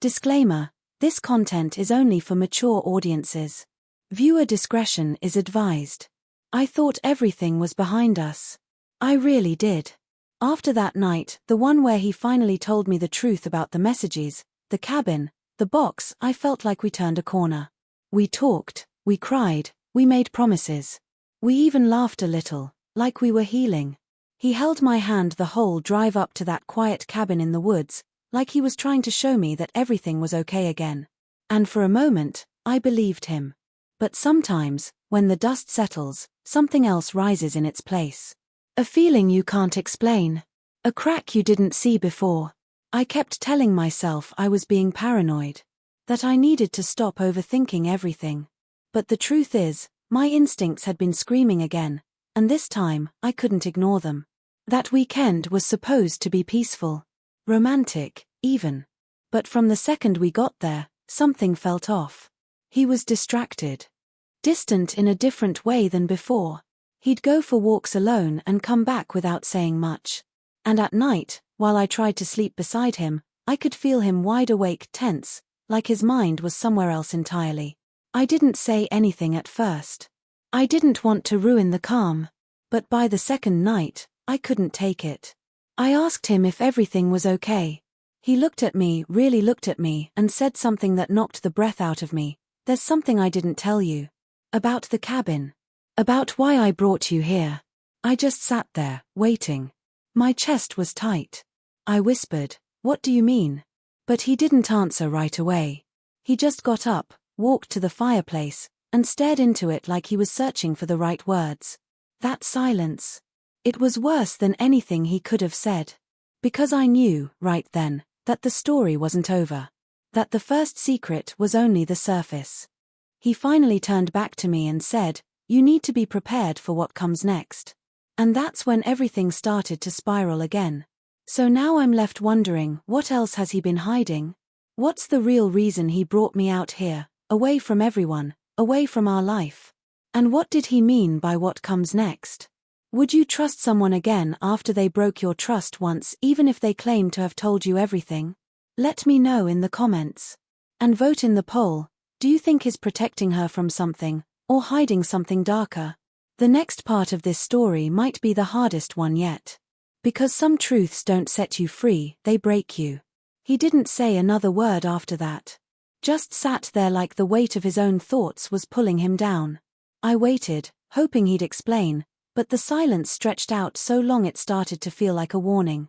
Disclaimer: this content is only for mature audiences. Viewer discretion is advised. I thought everything was behind us. I really did. After that night, the one where he finally told me the truth about the messages, the cabin, the box, I felt like we turned a corner. We talked, we cried, we made promises. We even laughed a little, like we were healing. He held my hand the whole drive up to that quiet cabin in the woods, like he was trying to show me that everything was okay again. And for a moment, I believed him. But sometimes, when the dust settles, something else rises in its place. A feeling you can't explain. A crack you didn't see before. I kept telling myself I was being paranoid. That I needed to stop overthinking everything. But the truth is, my instincts had been screaming again, and this time, I couldn't ignore them. That weekend was supposed to be peaceful. Romantic, even. But from the second we got there, something felt off. He was distracted. Distant in a different way than before. He'd go for walks alone and come back without saying much. And at night, while I tried to sleep beside him, I could feel him wide awake, tense, like his mind was somewhere else entirely. I didn't say anything at first. I didn't want to ruin the calm. But by the second night, I couldn't take it. I asked him if everything was okay. He looked at me, really looked at me, and said something that knocked the breath out of me. There's something I didn't tell you. About the cabin. About why I brought you here. I just sat there, waiting. My chest was tight. I whispered, "What do you mean?" But he didn't answer right away. He just got up, walked to the fireplace, and stared into it like he was searching for the right words. That silence. It was worse than anything he could have said. Because I knew, right then, that the story wasn't over. That the first secret was only the surface. He finally turned back to me and said, "You need to be prepared for what comes next." And that's when everything started to spiral again. So now I'm left wondering, what else has he been hiding? What's the real reason he brought me out here, away from everyone, away from our life? And what did he mean by what comes next? Would you trust someone again after they broke your trust once, even if they claim to have told you everything? Let me know in the comments. And vote in the poll. Do you think he's protecting her from something, or hiding something darker? The next part of this story might be the hardest one yet. Because some truths don't set you free, they break you. He didn't say another word after that. Just sat there like the weight of his own thoughts was pulling him down. I waited, hoping he'd explain, but the silence stretched out so long it started to feel like a warning.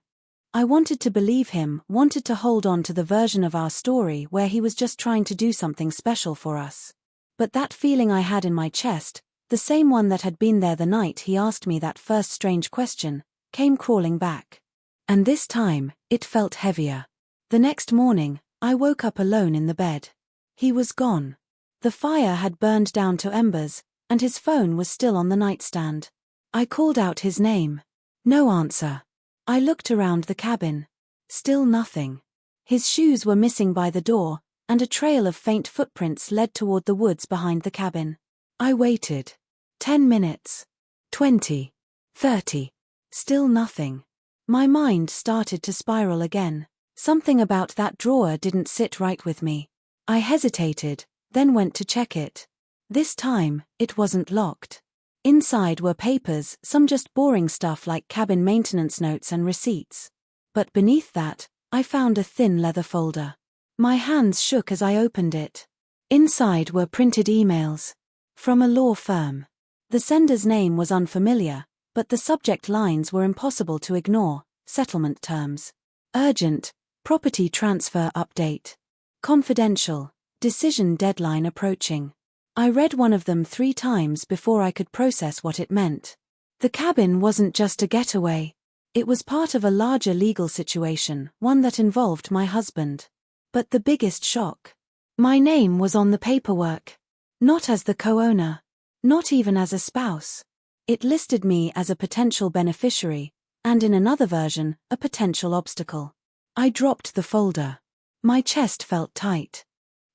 I wanted to believe him, wanted to hold on to the version of our story where he was just trying to do something special for us. But that feeling I had in my chest, the same one that had been there the night he asked me that first strange question, came crawling back. And this time, it felt heavier. The next morning, I woke up alone in the bed. He was gone. The fire had burned down to embers, and his phone was still on the nightstand. I called out his name. No answer. I looked around the cabin. Still nothing. His shoes were missing by the door, and a trail of faint footprints led toward the woods behind the cabin. I waited. 10 minutes. 20. 30. Still nothing. My mind started to spiral again. Something about that drawer didn't sit right with me. I hesitated, then went to check it. This time, it wasn't locked. Inside were papers, some just boring stuff like cabin maintenance notes and receipts. But beneath that, I found a thin leather folder. My hands shook as I opened it. Inside were printed emails. From a law firm. The sender's name was unfamiliar, but the subject lines were impossible to ignore. Settlement terms. Urgent. Property transfer update. Confidential. Decision deadline approaching. I read one of them 3 times before I could process what it meant. The cabin wasn't just a getaway. It was part of a larger legal situation, one that involved my husband. But the biggest shock. My name was on the paperwork. Not as the co-owner. Not even as a spouse. It listed me as a potential beneficiary, and in another version, a potential obstacle. I dropped the folder. My chest felt tight.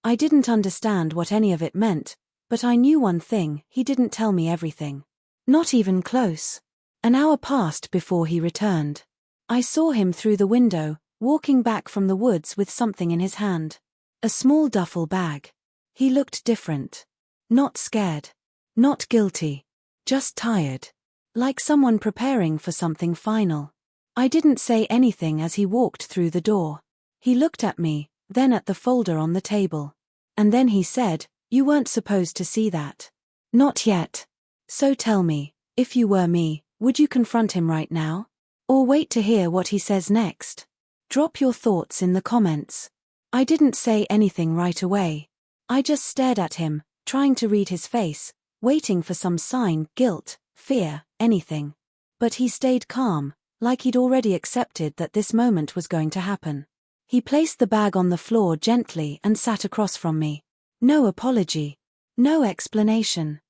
I didn't understand what any of it meant, but I knew one thing: he didn't tell me everything. Not even close. An hour passed before he returned. I saw him through the window, walking back from the woods with something in his hand. A small duffel bag. He looked different. Not scared. Not guilty. Just tired. Like someone preparing for something final. I didn't say anything as he walked through the door. He looked at me, then at the folder on the table. And then he said, "You weren't supposed to see that." "Not yet. So tell me, if you were me, would you confront him right now? Or wait to hear what he says next?" Drop your thoughts in the comments. I didn't say anything right away. I just stared at him, trying to read his face, waiting for some sign, guilt, fear, anything. But he stayed calm, like he'd already accepted that this moment was going to happen. He placed the bag on the floor gently and sat across from me. No apology. No explanation.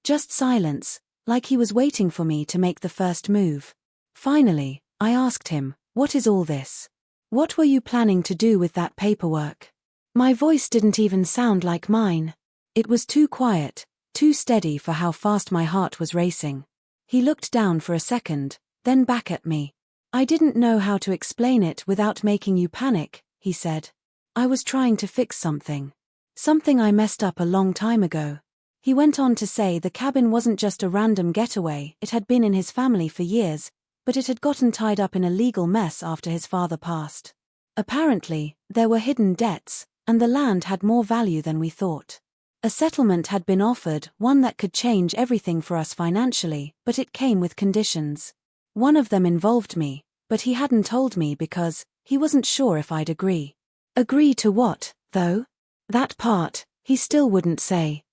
Just silence, like he was waiting for me to make the first move. Finally, I asked him, "What is all this? What were you planning to do with that paperwork?" My voice didn't even sound like mine. It was too quiet, too steady for how fast my heart was racing. He looked down for a second, then back at me. "I didn't know how to explain it without making you panic," he said. "I was trying to fix something. Something I messed up a long time ago." He went on to say the cabin wasn't just a random getaway, it had been in his family for years, but it had gotten tied up in a legal mess after his father passed. Apparently, there were hidden debts, and the land had more value than we thought. A settlement had been offered, one that could change everything for us financially, but it came with conditions. One of them involved me, but he hadn't told me because he wasn't sure if I'd agree. Agree to what, though? That part, he still wouldn't say.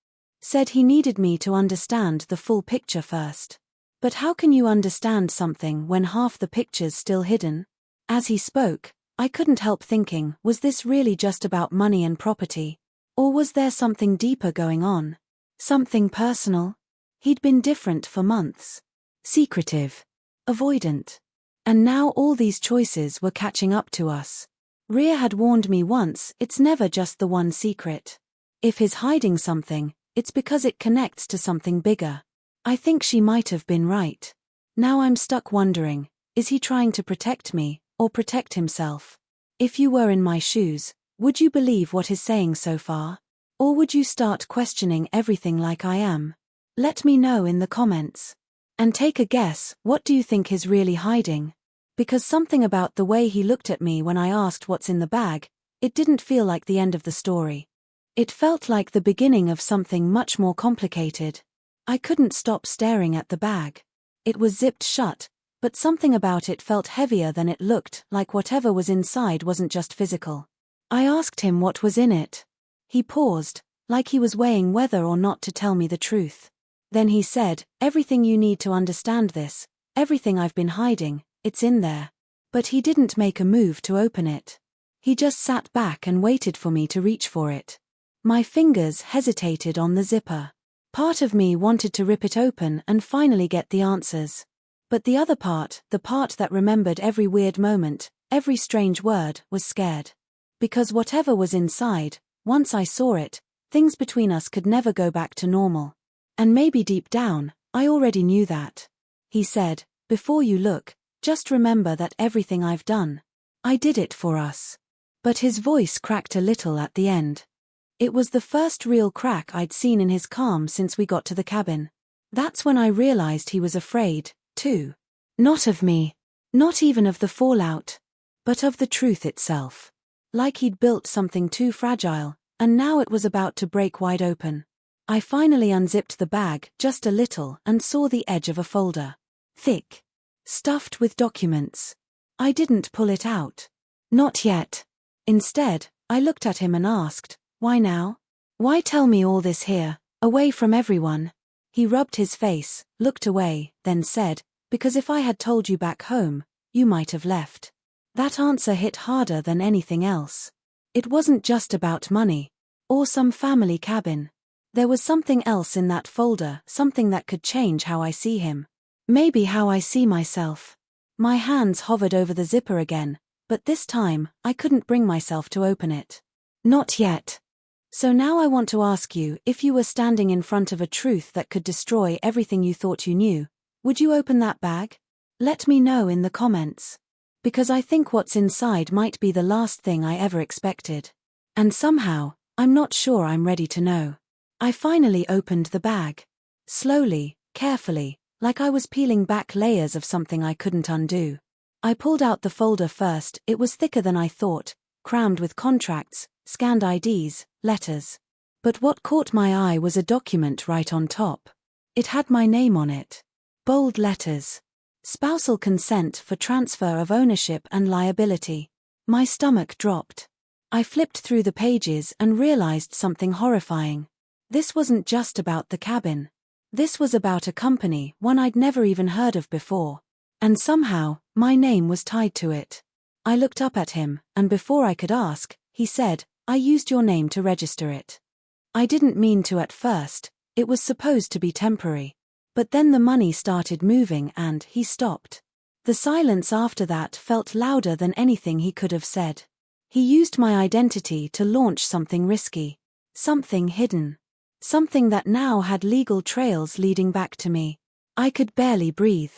Said he needed me to understand the full picture first. But how can you understand something when half the picture's still hidden? As he spoke, I couldn't help thinking, was this really just about money and property? Or was there something deeper going on? Something personal? He'd been different for months. Secretive. Avoidant. And now all these choices were catching up to us. Rhea had warned me once, it's never just the one secret. If he's hiding something, it's because it connects to something bigger. I think she might have been right. Now I'm stuck wondering, is he trying to protect me, or protect himself? If you were in my shoes, would you believe what he's saying so far? Or would you start questioning everything like I am? Let me know in the comments. And take a guess, what do you think he's really hiding? Because something about the way he looked at me when I asked what's in the bag, it didn't feel like the end of the story. It felt like the beginning of something much more complicated. I couldn't stop staring at the bag. It was zipped shut, but something about it felt heavier than it looked, like whatever was inside wasn't just physical. I asked him what was in it. He paused, like he was weighing whether or not to tell me the truth. Then he said, "Everything you need to understand this, everything I've been hiding, it's in there." But he didn't make a move to open it. He just sat back and waited for me to reach for it. My fingers hesitated on the zipper. Part of me wanted to rip it open and finally get the answers. But the other part, the part that remembered every weird moment, every strange word, was scared. Because whatever was inside, once I saw it, things between us could never go back to normal. And maybe deep down, I already knew that. He said, "Before you look, just remember that everything I've done, I did it for us." But his voice cracked a little at the end. It was the first real crack I'd seen in his calm since we got to the cabin. That's when I realized he was afraid, too. Not of me. Not even of the fallout. But of the truth itself. Like he'd built something too fragile, and now it was about to break wide open. I finally unzipped the bag just a little and saw the edge of a folder. Thick. Stuffed with documents. I didn't pull it out. Not yet. Instead, I looked at him and asked, "Why now? Why tell me all this here, away from everyone?" He rubbed his face, looked away, then said, "Because if I had told you back home, you might have left." That answer hit harder than anything else. It wasn't just about money. Or some family cabin. There was something else in that folder, something that could change how I see him. Maybe how I see myself. My hands hovered over the zipper again, but this time, I couldn't bring myself to open it. Not yet. So now I want to ask you, if you were standing in front of a truth that could destroy everything you thought you knew, would you open that bag? Let me know in the comments. Because I think what's inside might be the last thing I ever expected. And somehow, I'm not sure I'm ready to know. I finally opened the bag. Slowly, carefully, like I was peeling back layers of something I couldn't undo. I pulled out the folder first. It was thicker than I thought, crammed with contracts, scanned IDs, letters. But what caught my eye was a document right on top. It had my name on it. Bold letters. Spousal consent for transfer of ownership and liability. My stomach dropped. I flipped through the pages and realized something horrifying. This wasn't just about the cabin. This was about a company, one I'd never even heard of before. And somehow, my name was tied to it. I looked up at him, and before I could ask, he said, "I used your name to register it." I didn't mean to at first. It was supposed to be temporary. But then the money started moving and he stopped. The silence after that felt louder than anything he could have said. He used my identity to launch something risky. Something hidden. Something that now had legal trails leading back to me. I could barely breathe.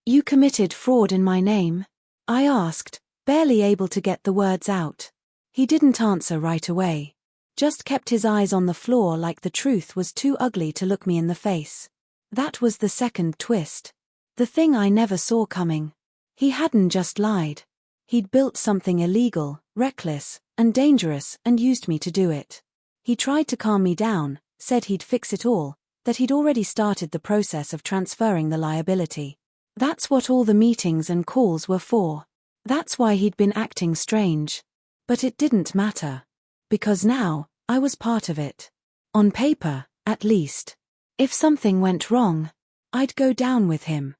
"You committed fraud in my name?" I asked, barely able to get the words out. He didn't answer right away. Just kept his eyes on the floor like the truth was too ugly to look me in the face. That was the second twist. The thing I never saw coming. He hadn't just lied. He'd built something illegal, reckless, and dangerous and used me to do it. He tried to calm me down, said he'd fix it all, that he'd already started the process of transferring the liability. That's what all the meetings and calls were for. That's why he'd been acting strange. But it didn't matter. Because now, I was part of it. On paper, at least. If something went wrong, I'd go down with him.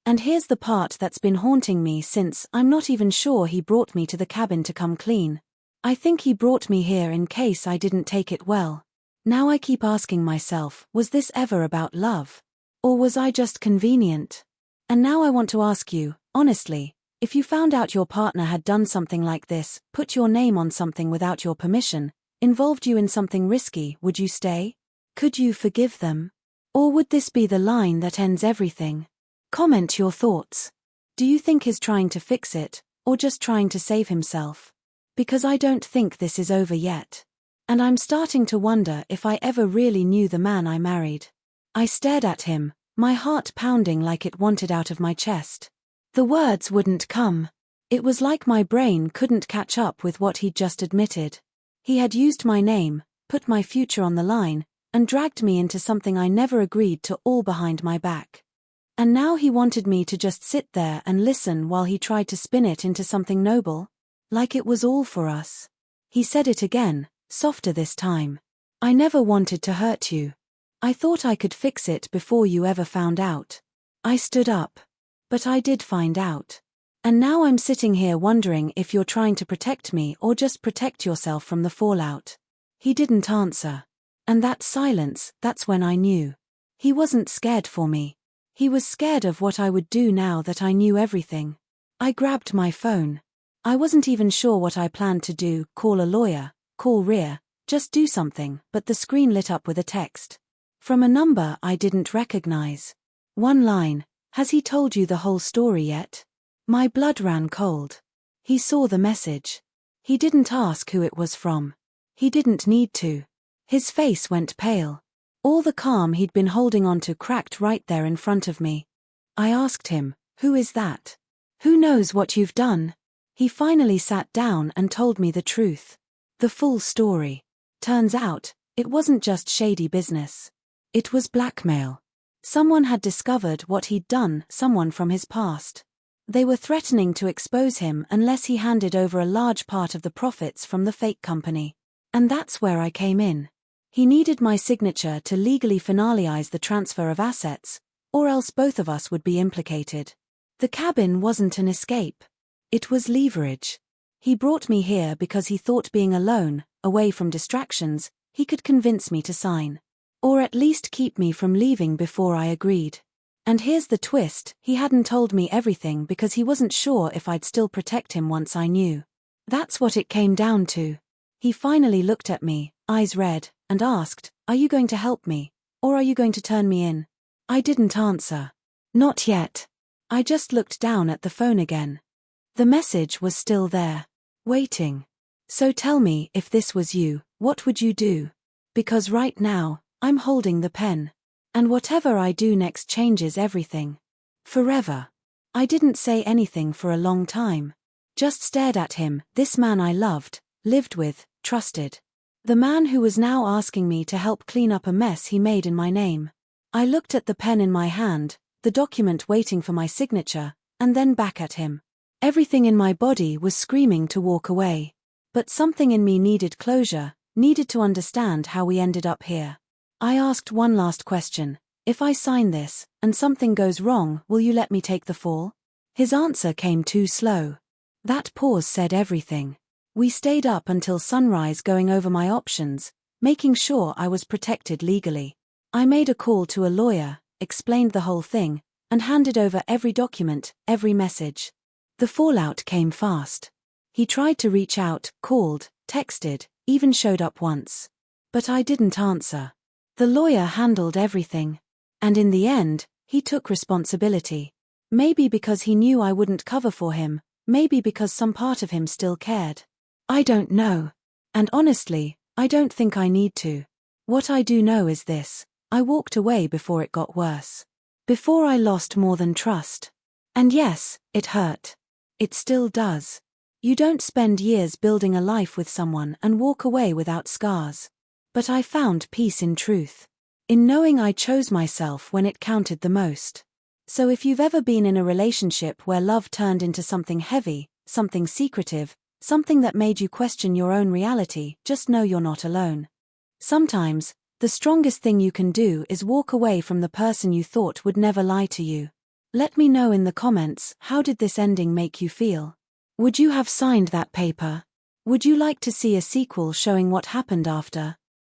And here's the part that's been haunting me since. I'm not even sure he brought me to the cabin to come clean. I think he brought me here in case I didn't take it well. Now I keep asking myself, was this ever about love? Or was I just convenient? And now I want to ask you, honestly, if you found out your partner had done something like this, put your name on something without your permission, involved you in something risky, would you stay? Could you forgive them? Or would this be the line that ends everything? Comment your thoughts. Do you think he's trying to fix it, or just trying to save himself? Because I don't think this is over yet. And I'm starting to wonder if I ever really knew the man I married. I stared at him, my heart pounding like it wanted out of my chest. The words wouldn't come. It was like my brain couldn't catch up with what he'd just admitted. He had used my name, put my future on the line, and dragged me into something I never agreed to, all behind my back. And now he wanted me to just sit there and listen while he tried to spin it into something noble? Like it was all for us. He said it again, softer this time. "I never wanted to hurt you. I thought I could fix it before you ever found out." I stood up. But I did find out. And now I'm sitting here wondering if you're trying to protect me or just protect yourself from the fallout. He didn't answer. And that silence, that's when I knew. He wasn't scared for me. He was scared of what I would do now that I knew everything. I grabbed my phone. I wasn't even sure what I planned to do, call a lawyer, call Rhea, just do something, but the screen lit up with a text. From a number I didn't recognize. One line, "Has he told you the whole story yet?" My blood ran cold. He saw the message. He didn't ask who it was from. He didn't need to. His face went pale. All the calm he'd been holding on to cracked right there in front of me. I asked him, "Who is that? Who knows what you've done?" He finally sat down and told me the truth. The full story. Turns out, it wasn't just shady business. It was blackmail. Someone had discovered what he'd done, someone from his past. They were threatening to expose him unless he handed over a large part of the profits from the fake company. And that's where I came in. He needed my signature to legally finalize the transfer of assets, or else both of us would be implicated. The cabin wasn't an escape. It was leverage. He brought me here because he thought being alone, away from distractions, he could convince me to sign. Or at least keep me from leaving before I agreed. And here's the twist, he hadn't told me everything because he wasn't sure if I'd still protect him once I knew. That's what it came down to. He finally looked at me, eyes red, and asked, "Are you going to help me, or are you going to turn me in?" I didn't answer. Not yet. I just looked down at the phone again. The message was still there. Waiting. So tell me, if this was you, what would you do? Because right now, I'm holding the pen. And whatever I do next changes everything. Forever. I didn't say anything for a long time. Just stared at him, this man I loved, lived with, trusted. The man who was now asking me to help clean up a mess he made in my name. I looked at the pen in my hand, the document waiting for my signature, and then back at him. Everything in my body was screaming to walk away. But something in me needed closure, needed to understand how we ended up here. I asked one last question. If I sign this, and something goes wrong, will you let me take the fall? His answer came too slow. That pause said everything. We stayed up until sunrise going over my options, making sure I was protected legally. I made a call to a lawyer, explained the whole thing, and handed over every document, every message. The fallout came fast. He tried to reach out, called, texted, even showed up once. But I didn't answer. The lawyer handled everything. And in the end, he took responsibility. Maybe because he knew I wouldn't cover for him, maybe because some part of him still cared. I don't know. And honestly, I don't think I need to. What I do know is this: I walked away before it got worse. Before I lost more than trust. And yes, it hurt. It still does. You don't spend years building a life with someone and walk away without scars. But I found peace in truth. In knowing I chose myself when it counted the most. So if you've ever been in a relationship where love turned into something heavy, something secretive, something that made you question your own reality, just know you're not alone. Sometimes, the strongest thing you can do is walk away from the person you thought would never lie to you. Let me know in the comments, how did this ending make you feel? Would you have signed that paper? Would you like to see a sequel showing what happened after?